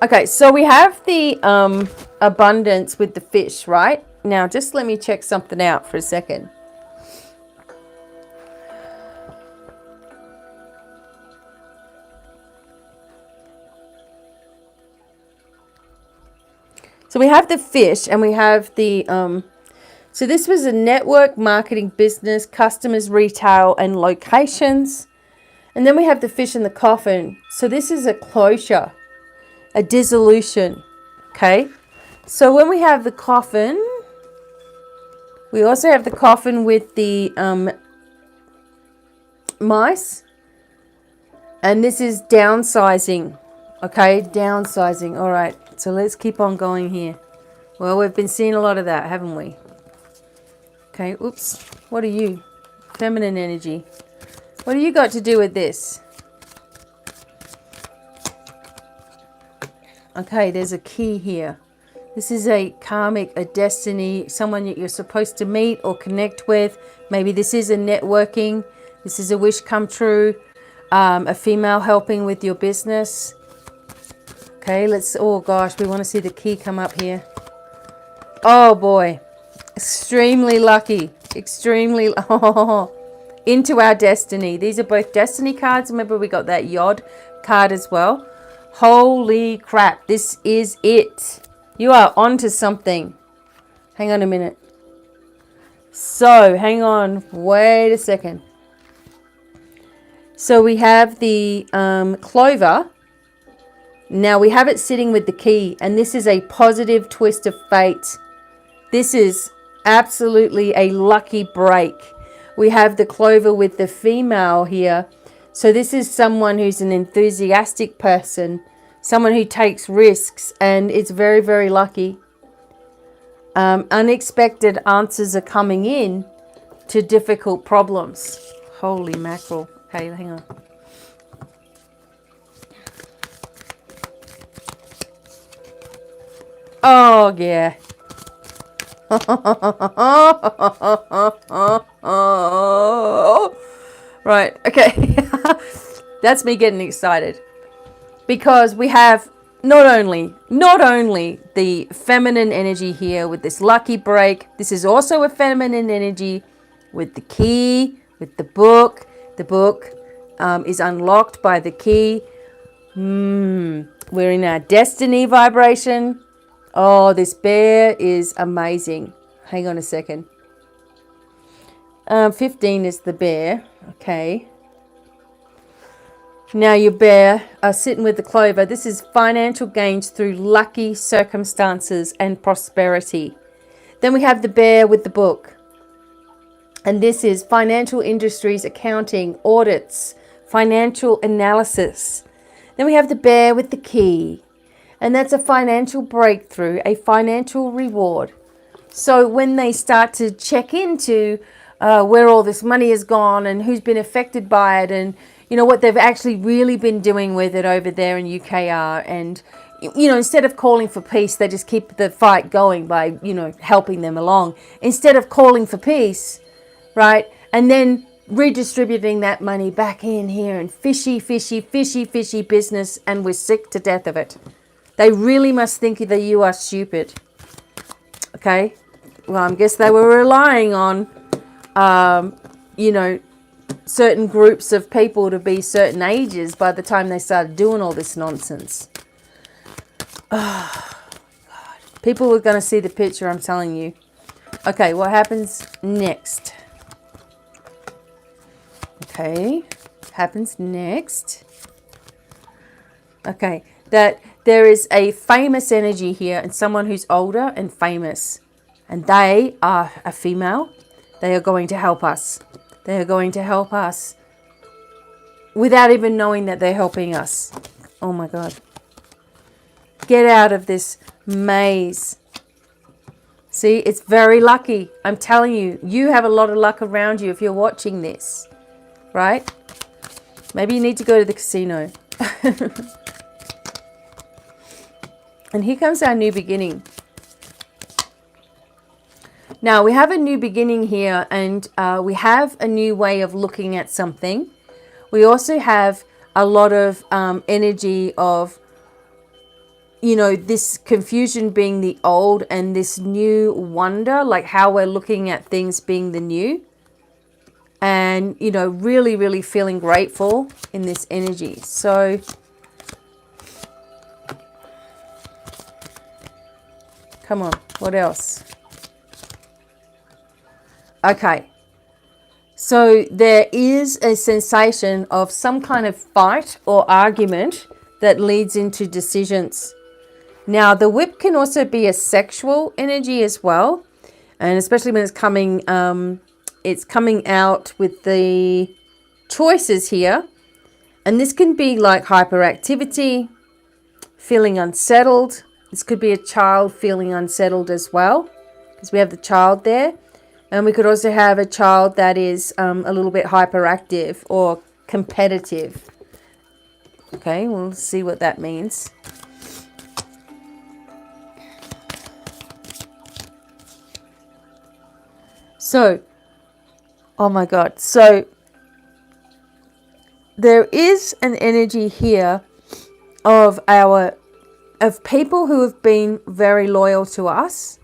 Okay, so we have the abundance with the fish, right? Now, just let me check something out for a second. So we have the fish and we have the, so this was a network marketing business, customers, retail, and locations. And then we have the fish in the coffin. So this is a closure, a dissolution, okay? So when we have the coffin, we also have the coffin with the mice. And this is downsizing, okay? Downsizing, all right. So let's keep on going here. Well, we've been seeing a lot of that, haven't we? Okay, oops. What are you? Feminine energy. What do you got to do with this? Okay, there's a key here. This is a karmic, a destiny, someone that you're supposed to meet or connect with. Maybe this is a networking. This is a wish come true. A female helping with your business. Okay, let's, oh gosh, we want to see the key come up here. Oh boy, extremely lucky, extremely, oh, into our destiny. These are both destiny cards. Remember we got that Yod card as well. Holy crap, this is it. You are onto something. Hang on a minute. So, hang on, wait a second. So we have the clover. Now we have it sitting with the key, and this is a positive twist of fate. This is absolutely a lucky break. We have the clover with the female here. So this is someone who's an enthusiastic person, someone who takes risks, and it's very, very lucky. Unexpected answers are coming in to difficult problems. Holy mackerel. Okay, hang on. Oh, yeah. Right, okay. That's me getting excited. Because we have not only the feminine energy here with this lucky break, this is also a feminine energy with the key, with the book. The book is unlocked by the key. We're in our destiny vibration. Oh, this bear is amazing. Hang on a second. 15 is the bear. Okay. Now your bear are sitting with the clover. This is financial gains through lucky circumstances and prosperity. Then we have the bear with the book. And this is financial industries, accounting, audits, financial analysis. Then we have the bear with the key. And that's a financial breakthrough, a financial reward. So when they start to check into where all this money has gone and who's been affected by it, and you know what they've actually really been doing with it over there in UKR, and you know, instead of calling for peace, they just keep the fight going by, you know, helping them along instead of calling for peace, right? And then redistributing that money back in here and fishy business, and we're sick to death of it. They really must think that you are stupid. Okay? Well, I guess they were relying on, you know, certain groups of people to be certain ages by the time they started doing all this nonsense. Oh, God. People are going to see the picture, I'm telling you. Okay, what happens next? Okay, happens next. Okay, that there is a famous energy here and someone who's older and famous. And they are a female. They are going to help us. They are going to help us without even knowing that they're helping us. Oh my God. Get out of this maze. See, it's very lucky. I'm telling you, you have a lot of luck around you if you're watching this, right? Maybe you need to go to the casino. And here comes our new beginning. Now, we have a new beginning here, and we have a new way of looking at something. We also have a lot of energy of, you know, this confusion being the old and this new wonder, like how we're looking at things being the new. And, you know, really, really feeling grateful in this energy. So, come on, what else? Okay, so there is a sensation of some kind of fight or argument that leads into decisions. Now, the whip can also be a sexual energy as well, and especially when it's coming out with the choices here. And this can be like hyperactivity, feeling unsettled. This could be a child feeling unsettled as well, because we have the child there. And we could also have a child that is a little bit hyperactive or competitive. Okay, we'll see what that means. So, oh my God. So, there is an energy here of people who have been very loyal to us.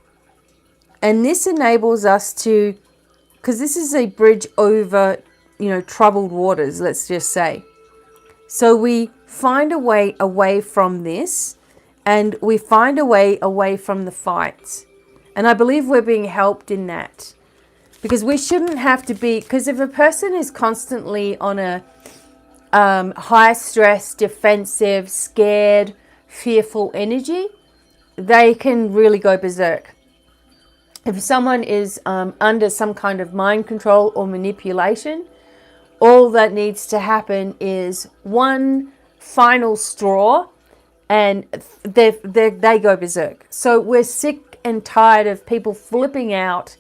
And this enables us to, because this is a bridge over, you know, troubled waters, let's just say. So we find a way away from this, and we find a way away from the fight. And I believe we're being helped in that. Because we shouldn't have to be, because if a person is constantly on a high stress, defensive, scared, fearful energy, they can really go berserk. If someone is under some kind of mind control or manipulation, all that needs to happen is one final straw and they go berserk. So we're sick and tired of people flipping out,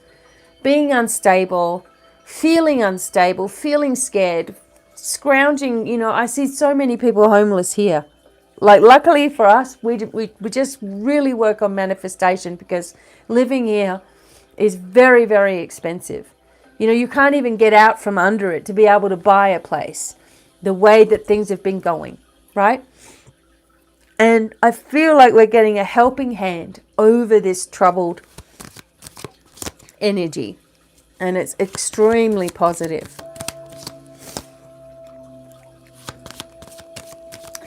being unstable, feeling scared, scrounging. You know, I see so many people homeless here. Like, luckily for us, we just really work on manifestation, because living here is very, very expensive. You know, you can't even get out from under it to be able to buy a place, the way that things have been going, right? And I feel like we're getting a helping hand over this troubled energy, and it's extremely positive.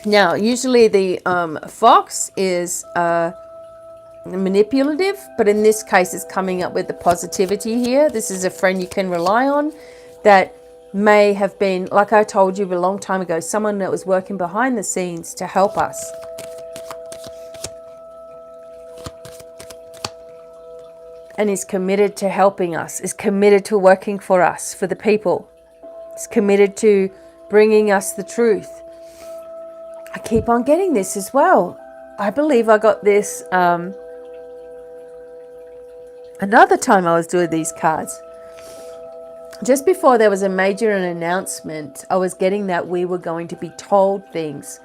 Now, usually the fox is manipulative, but in this case it's coming up with the positivity here. This is a friend you can rely on, that may have been, like I told you a long time ago, someone that was working behind the scenes to help us. And is committed to helping us, is committed to working for us, for the people. Is committed to bringing us the truth. I keep on getting this as well. I believe I got this another time I was doing these cards. Just before there was a major announcement, I was getting that we were going to be told things,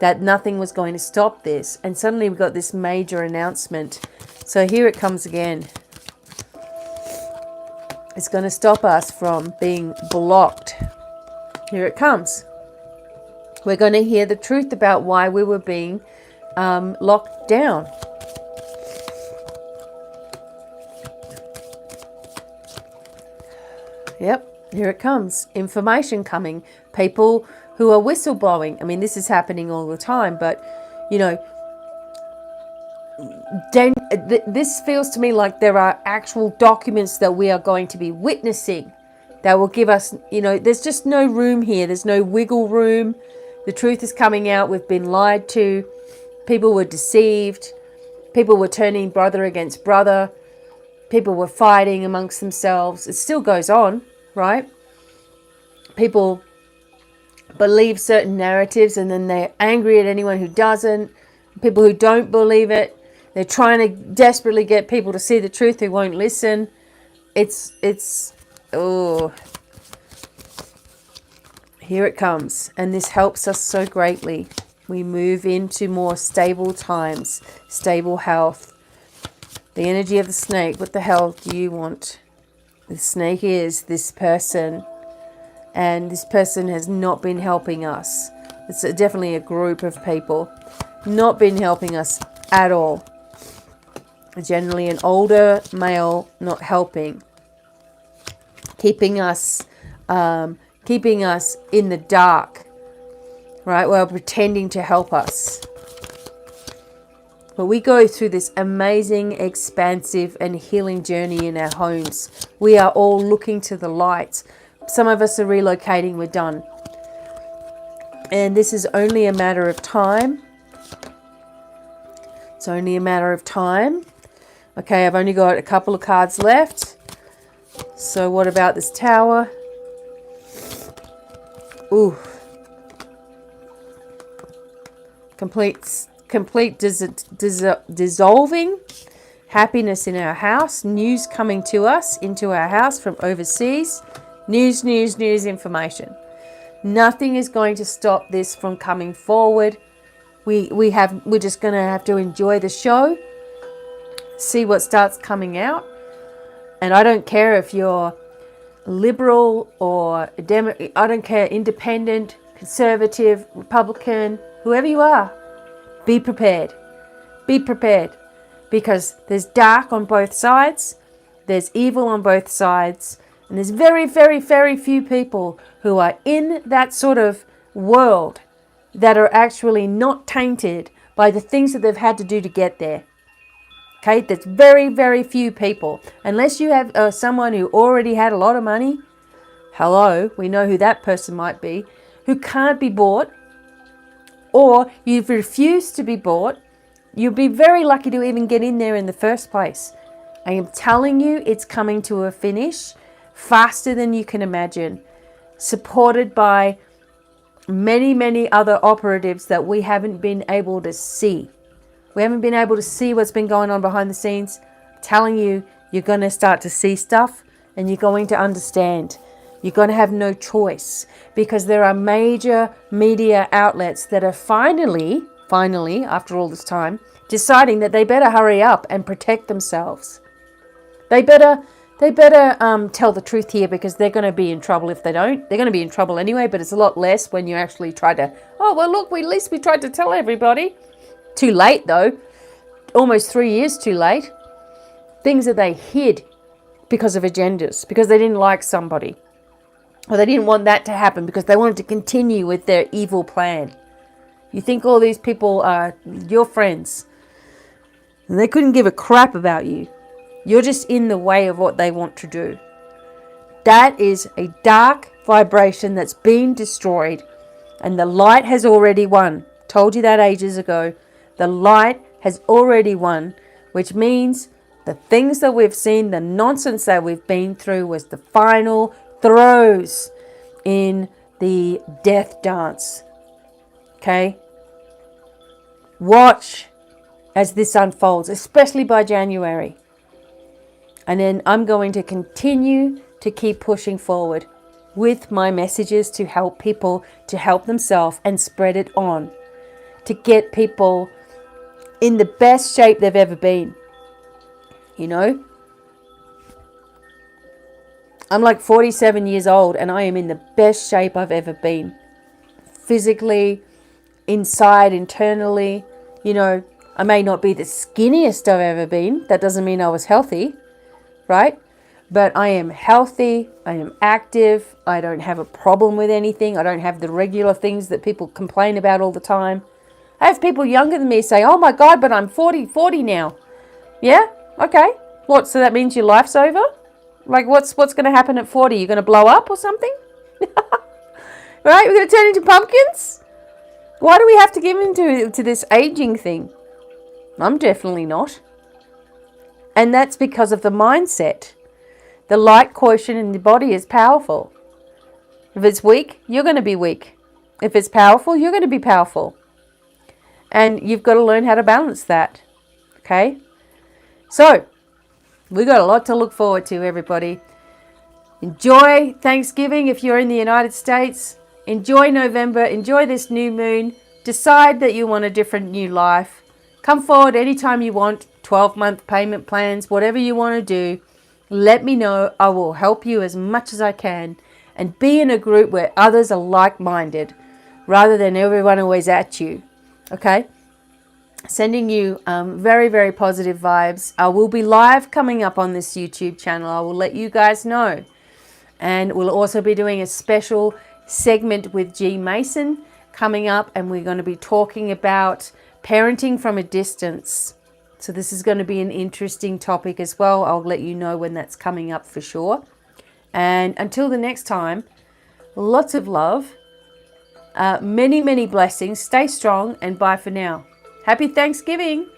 that nothing was going to stop this. And suddenly we got this major announcement. So here it comes again. It's going to stop us from being blocked. Here it comes. We're going to hear the truth about why we were being locked down. Yep, here it comes. Information coming. People who are whistleblowing. I mean, this is happening all the time, but, you know, this feels to me like there are actual documents that we are going to be witnessing that will give us, you know, there's just no room here. There's no wiggle room. The truth is coming out. We've been lied to. People were deceived. People were turning brother against brother. People were fighting amongst themselves. It still goes on, right? People believe certain narratives and then they're angry at anyone who doesn't. People who don't believe it, they're trying to desperately get people to see the truth who won't listen. Oh, here it comes. And this helps us so greatly. We move into more stable times, stable health. The energy of the snake. What the hell do you want? The snake is this person. And this person has not been helping us. It's definitely a group of people. Not been helping us at all. Generally an older male not helping. Keeping us in the dark. Right? Well, pretending to help us. But we go through this amazing, expansive and healing journey in our homes. We are all looking to the light. Some of us are relocating. We're done. And this is only a matter of time. It's only a matter of time. Okay, I've only got a couple of cards left. So what about this tower? Ooh. Complete dissolving. Happiness in our house. News coming to us, into our house from overseas. News, information. Nothing is going to stop this from coming forward. We're just going to have to enjoy the show. See what starts coming out. And I don't care if you're liberal or I don't care, independent, conservative, Republican, whoever you are, be prepared. Be prepared. Because there's dark on both sides. There's evil on both sides. And there's very, very, very few people who are in that sort of world that are actually not tainted by the things that they've had to do to get there. Okay, that's very, very few people. Unless you have someone who already had a lot of money. Hello, we know who that person might be. Who can't be bought. Or you've refused to be bought. You'll be very lucky to even get in there in the first place. I am telling you, it's coming to a finish faster than you can imagine. Supported by many, many other operatives that we haven't been able to see. We haven't been able to see what's been going on behind the scenes. I'm telling you, you're going to start to see stuff and you're going to understand. You're going to have no choice because there are major media outlets that are finally, after all this time, deciding that they better hurry up and protect themselves. They better tell the truth here because they're going to be in trouble if they don't. They're going to be in trouble anyway, but it's a lot less when you actually try to, oh, well, look, at least we tried to tell everybody. Too late, though. Almost 3 years too late. Things that they hid because of agendas, because they didn't like somebody. Or they didn't want that to happen because they wanted to continue with their evil plan. You think all these people are your friends and they couldn't give a crap about you. You're just in the way of what they want to do. That is a dark vibration that's been destroyed and the light has already won. Told you that ages ago. The light has already won, which means the things that we've seen, the nonsense that we've been through was the final throes in the death dance. Okay? Watch as this unfolds, especially by January. And then I'm going to continue to keep pushing forward with my messages to help people to help themselves and spread it on. To get people in the best shape they've ever been. You know? I'm like 47 years old and I am in the best shape I've ever been. Physically, inside, internally. You know, I may not be the skinniest I've ever been. That doesn't mean I was healthy, right? But I am healthy. I am active. I don't have a problem with anything. I don't have the regular things that people complain about all the time. I have people younger than me say, oh my God, but I'm 40 now. Yeah? Okay. What, so that means your life's over? Like what's going to happen at 40? You're going to blow up or something? Right? We're going to turn into pumpkins? Why do we have to give in to this aging thing? I'm definitely not. And that's because of the mindset. The light quotient in the body is powerful. If it's weak, you're going to be weak. If it's powerful, you're going to be powerful. And you've got to learn how to balance that. Okay? So, we've got a lot to look forward to, everybody. Enjoy Thanksgiving if you're in the United States. Enjoy November. Enjoy this new moon. Decide that you want a different new life. Come forward anytime you want. 12-month payment plans, whatever you want to do. Let me know. I will help you as much as I can. And be in a group where others are like-minded rather than everyone always at you. Okay, sending you very, very positive vibes. I will be live coming up on this YouTube channel. I will let you guys know. And we'll also be doing a special segment with G. Mason coming up. And we're going to be talking about parenting from a distance. So this is going to be an interesting topic as well. I'll let you know when that's coming up for sure. And until the next time, lots of love. Many, many blessings. Stay strong and bye for now. Happy Thanksgiving.